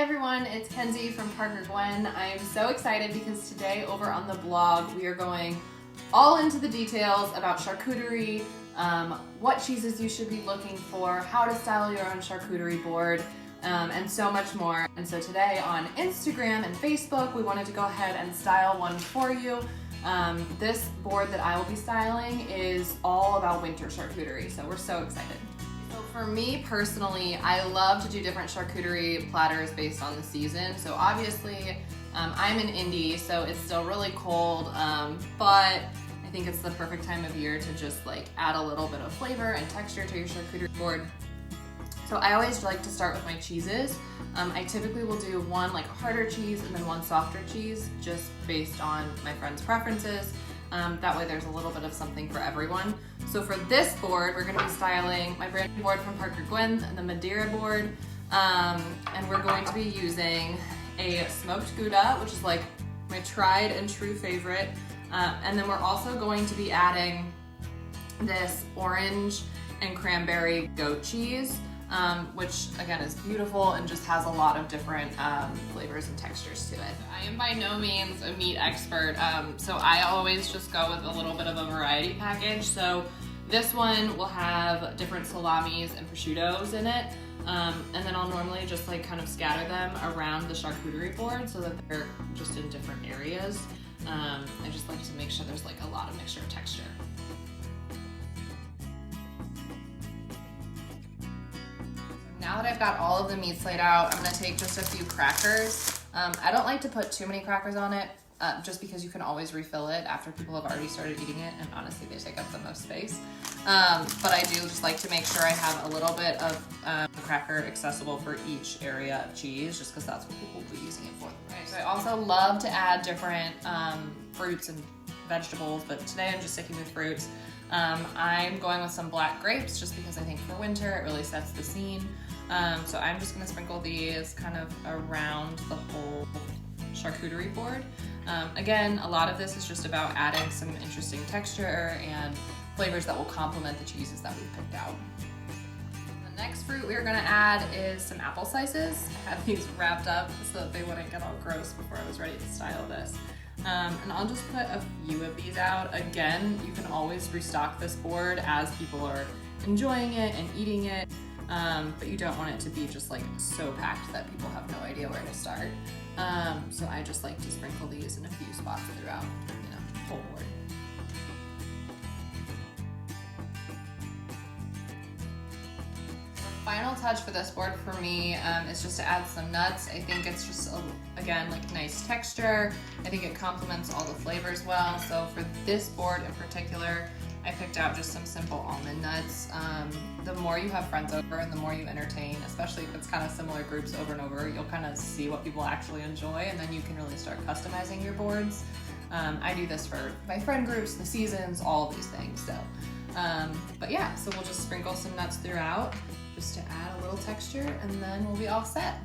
everyone, it's Kenzie from Parker Gwen. I am so excited because today over on the blog we are going all into the details about charcuterie, what cheeses you should be looking for, how to style your own charcuterie board, and so much more. And so today on Instagram and Facebook we wanted to go ahead and style one for you. This board that I will be styling is all about winter charcuterie, so we're so excited. So for me personally, I love to do different charcuterie platters based on the season. So obviously, I'm in Indy, so it's still really cold, but I think it's the perfect time of year to just like add a little bit of flavor and texture to your charcuterie board. So I always like to start with my cheeses. I typically will do one like harder cheese and then one softer cheese, just based on my friends' preferences. That way there's a little bit of something for everyone. So for this board, we're gonna be styling my brand new board from Parker Gwen, the Madeira board. And we're going to be using a smoked Gouda, which is like my tried and true favorite. And then we're also going to be adding this orange and cranberry goat cheese, which again is beautiful and just has a lot of different flavors and textures to it. I am by no means a meat expert, so I always just go with a little bit of a variety package. So this one will have different salamis and prosciuttos in it, and then I'll normally just like kind of scatter them around the charcuterie board so that they're just in different areas. I just like to make sure there's like a lot of mixture of texture. Now that I've got all of the meats laid out, I'm gonna take just a few crackers. I don't like to put too many crackers on it, just because you can always refill it after people have already started eating it, and honestly, they take up the most space. But I do just like to make sure I have a little bit of cracker accessible for each area of cheese, just because that's what people will be using it for. Right, so I also love to add different fruits and vegetables, but today I'm just sticking with fruits. I'm going with some black grapes just because I think for winter it really sets the scene. So I'm just gonna sprinkle these kind of around the whole charcuterie board. Again, a lot of this is just about adding some interesting texture and flavors that will complement the cheeses that we've picked out. The next fruit we're gonna add is some apple slices. I had these wrapped up so that they wouldn't get all gross before I was ready to style this. And I'll just put a few of these out. Again, you can always restock this board as people are enjoying it and eating it, but you don't want it to be just like so packed that people have no idea where to start. So I just like to sprinkle these in a few spots throughout, the whole board. Final touch for this board for me is just to add some nuts. I think it's just, again, like nice texture. I think it complements all the flavors well. So for this board in particular, I picked out just some simple almond nuts. The more you have friends over and the more you entertain, especially if it's kind of similar groups over and over, you'll kind of see what people actually enjoy, and then you can really start customizing your boards. I do this for my friend groups, the seasons, all of these things. So, but yeah, so we'll just sprinkle some nuts throughout just to add a little texture, and then we'll be all set.